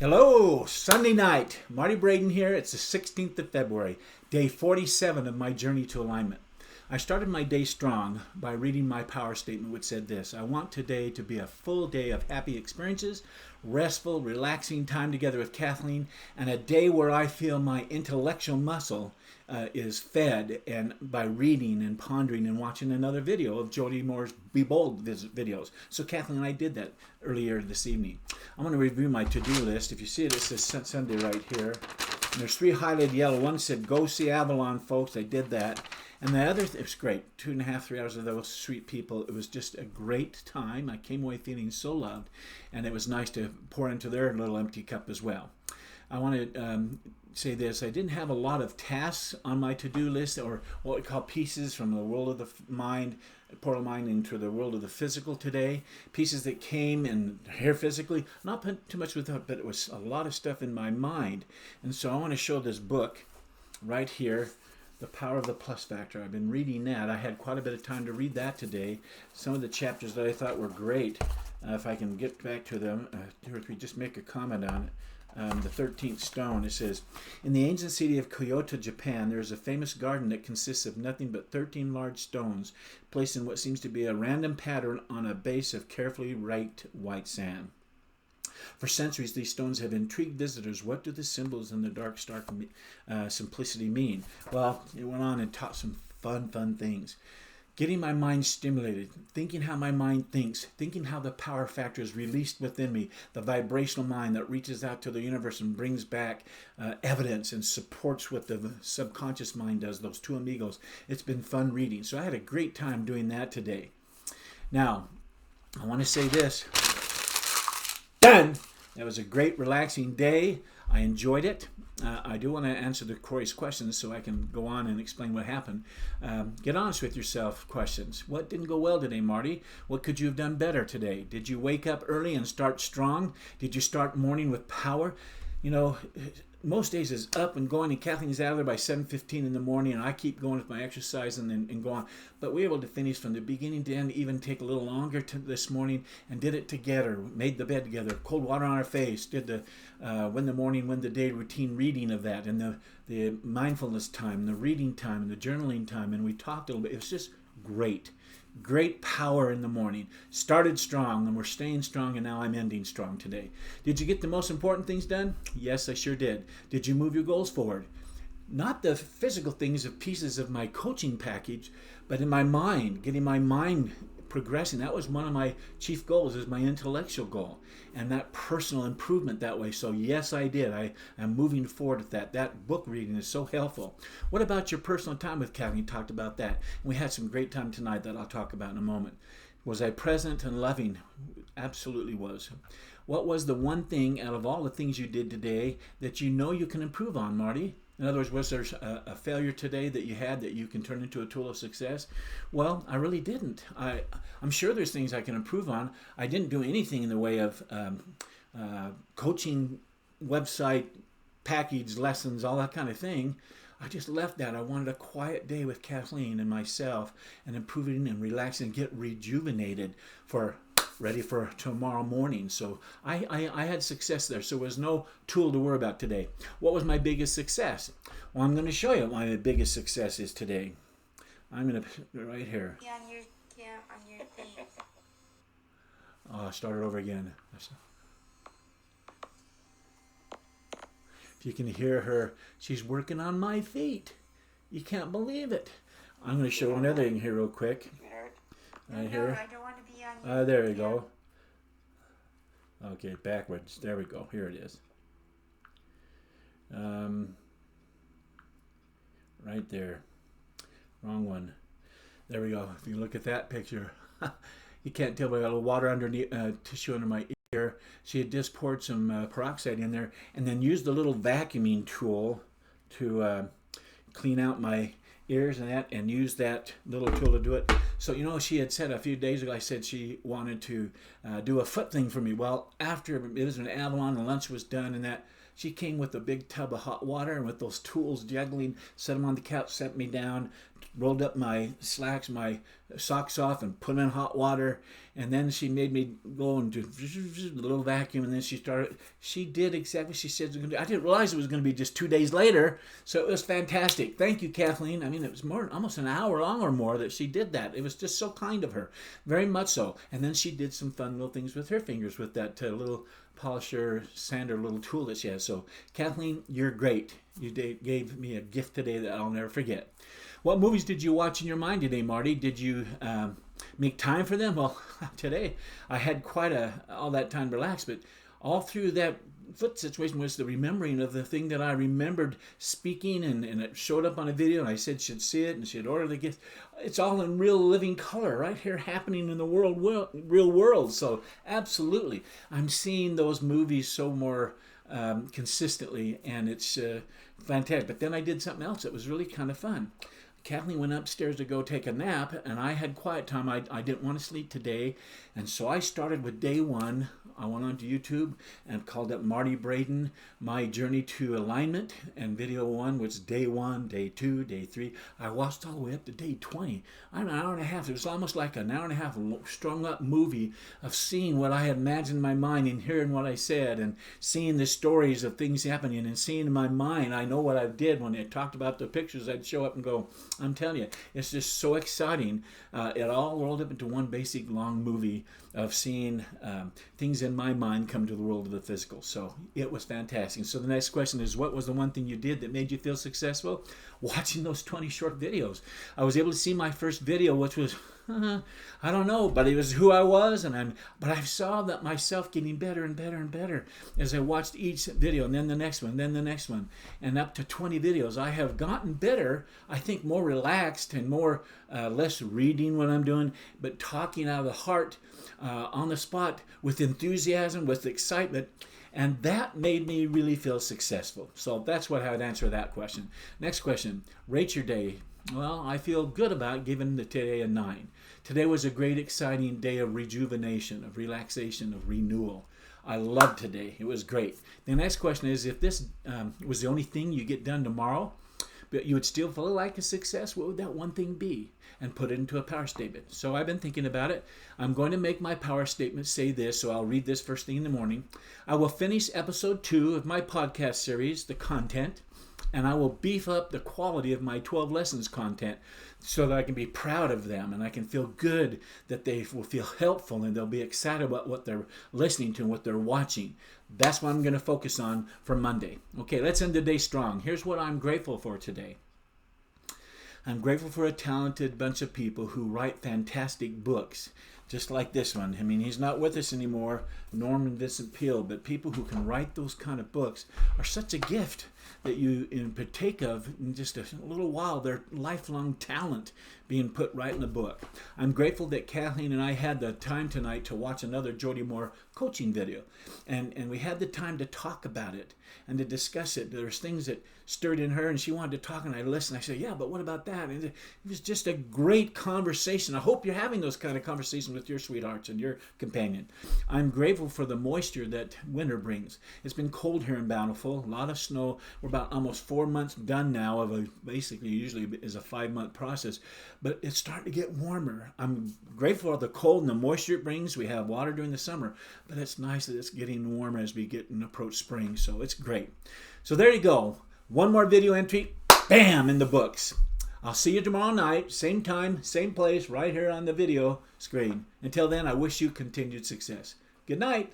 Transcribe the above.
Hello, Sunday night. Marty Braden here. It's the 16th of February, day 47 of my journey to alignment. I started my day strong by reading my power statement, which said this: I want today to be a full day of happy experiences, restful, relaxing time together with Kathleen, and a day where I feel my intellectual muscle is fed and by reading and pondering and watching another video of Jody Moore's Be Bold videos. So Kathleen and I did that earlier this evening. I'm going to review my to-do list. If you see it, it says Sunday right here. And there's 3 highlighted yellow. One said, go see Avalon, folks. I did that. And the other, it was great. 2.5, 3 hours of those sweet people. It was just a great time. I came away feeling so loved. And it was nice to pour into their little empty cup as well. I want to say this. I didn't have a lot of tasks on my to-do list, or what we call pieces from the world of the mind, portal mind, into the world of the physical today. Pieces that came in here physically. Not too much with that, but it was a lot of stuff in my mind. And so I want to show this book right here, The Power of the Plus Factor. I've been reading that. I had quite a bit of time to read that today. Some of the chapters that I thought were great, if I can get back to them, if we just make a comment on it. The 13th stone, it says, in the ancient city of Kyoto, Japan, there is a famous garden that consists of nothing but 13 large stones placed in what seems to be a random pattern on a base of carefully raked white sand. For centuries, these stones have intrigued visitors. What do the symbols and the dark, stark simplicity mean? Well, it went on and taught some fun things. Getting my mind stimulated, thinking how my mind thinks, thinking how the power factor is released within me, the vibrational mind that reaches out to the universe and brings back evidence and supports what the subconscious mind does, those two amigos. It's been fun reading. So I had a great time doing that today. Now, I want to say this. Done! That was a great, relaxing day. I enjoyed it. I do want to answer the Corey's questions so I can go on and explain what happened. Get honest with yourself questions. What didn't go well today, Marty? What could you have done better today? Did you wake up early and start strong? Did you start morning with power? You know, most days is up and going, and Kathleen's out of there by 7:15 in the morning, and I keep going with my exercise and go on. But we were able to finish from the beginning to end, even take a little longer this morning, and did it together. Made the bed together, cold water on our face, did the win the day routine reading of that, and the mindfulness time, the reading time, and the journaling time, and we talked a little bit. It was just great. Great power in the morning. Started strong, and we're staying strong, and now I'm ending strong today. Did you get the most important things done? Yes, I sure did. Did you move your goals forward? Not the physical things of pieces of my coaching package, but in my mind, getting my mind progressing. That was one of my chief goals, is my intellectual goal, and that personal improvement that way. So yes, I did. I am moving forward with that. That book reading is so helpful. What about your personal time with Kathleen? Talked about that. We had some great time tonight that I'll talk about in a moment. Was I present and loving? Absolutely was. What was the one thing out of all the things you did today that you know you can improve on, Marty? In other words, was there a failure today that you had that you can turn into a tool of success? Well, I really didn't. I'm sure there's things I can improve on. I didn't do anything in the way of coaching, website, package, lessons, all that kind of thing. I just left that. I wanted a quiet day with Kathleen and myself, and improving and relaxing and get rejuvenated ready for tomorrow morning. So I had success there. So there was no tool to worry about today. What was my biggest success? Well, I'm going to show you what my biggest success is today. I'm going to put it right here. On your thing. Oh, start it over again. If you can hear her, she's working on my feet. You can't believe it. I'm going to show another thing here real quick. Right here. I don't want to be on your There we go. Okay, backwards. There we go. Here it is. Right there. Wrong one. There we go. If you look at that picture, you can't tell, but I got a little water underneath, tissue under my ear. She had just poured some peroxide in there, and then used the little vacuuming tool to clean out my ears and use that little tool to do it. So, you know, she had said a few days ago, I said she wanted to do a foot thing for me. Well, after it was an Avalon, the lunch was done, and that she came with a big tub of hot water, and with those tools juggling, set them on the couch, set me down, rolled up my slacks, my socks off, and put them in hot water. And then she made me go and do a little vacuum. And then she did exactly what she said it was going to do. I didn't realize it was going to be just 2 days later. So it was fantastic. Thank you, Kathleen. I mean, it was almost an hour long or more that she did that. It was just so kind of her. Very much so. And then she did some fun little things with her fingers with that little polisher, sander, little tool that she has. So, Kathleen, you're great. You gave me a gift today that I'll never forget. What movies did you watch in your mind today, Marty? Did you make time for them? Well, today I had quite all that time to relax, but all through that foot situation was the remembering of the thing that I remembered speaking, and it showed up on a video, and I said she'd see it, and she'd order the gift. It's all in real living color right here happening in the real world. So absolutely, I'm seeing those movies so more consistently, and it's fantastic. But then I did something else that was really kind of fun. Kathleen went upstairs to go take a nap, and I had quiet time. I didn't want to sleep today, and so I started with day one. I went onto YouTube and called up Marty Braden, My Journey to Alignment, and video one was day 1, day 2, day 3. I watched all the way up to day 20. I'm an hour and a half. It was almost like an hour and a half strung up movie of seeing what I had imagined in my mind and hearing what I said and seeing the stories of things happening and seeing in my mind. I know what I did when I talked about the pictures. I'd show up and go, I'm telling you, it's just so exciting. It all rolled up into one basic long movie of seeing things in my mind come to the world of the physical. So it was fantastic. So the next question is, what was the one thing you did that made you feel successful? Watching those 20 short videos. I was able to see my first video, which was, I don't know, but it was who I was, but I saw that myself getting better and better and better as I watched each video, and then the next one, then the next one, and up to 20 videos. I have gotten better, I think more relaxed and more less reading what I'm doing, but talking out of the heart on the spot with enthusiasm, with excitement, and that made me really feel successful. So that's what I would answer that question. Next question, rate your day. Well, I feel good about giving the today a 9. Today was a great, exciting day of rejuvenation, of relaxation, of renewal. I loved today. It was great. The next question is, if this was the only thing you get done tomorrow, but you would still feel like a success, what would that one thing be? And put it into a power statement. So I've been thinking about it. I'm going to make my power statement say this, so I'll read this first thing in the morning. I will finish episode 2 of my podcast series, The Content, and I will beef up the quality of my 12 lessons content so that I can be proud of them and I can feel good that they will feel helpful and they'll be excited about what they're listening to and what they're watching. That's what I'm going to focus on for Monday. Okay, let's end the day strong. Here's what I'm grateful for today. I'm grateful for a talented bunch of people who write fantastic books, just like this one. I mean, he's not with us anymore, Norman Vincent Peale, but people who can write those kind of books are such a gift that you partake of in just a little while. Their lifelong talent being put right in the book. I'm grateful that Kathleen and I had the time tonight to watch another Jody Moore coaching video, and we had the time to talk about it and to discuss it. There's things that stirred in her and she wanted to talk, and I listened. I said, yeah, but what about that? And it was just a great conversation. I hope you're having those kind of conversations with your sweethearts and your companion. I'm grateful for the moisture that winter brings. It's been cold here in Bountiful, a lot of snow. We're about almost 4 months done now of basically usually is a 5-month process, but it's starting to get warmer. I'm grateful for the cold and the moisture it brings. We have water during the summer, but it's nice that it's getting warmer as we get and approach spring, so it's great. So there you go. One more video entry, bam, in the books. I'll see you tomorrow night, same time, same place, right here on the video screen. Until then, I wish you continued success. Good night.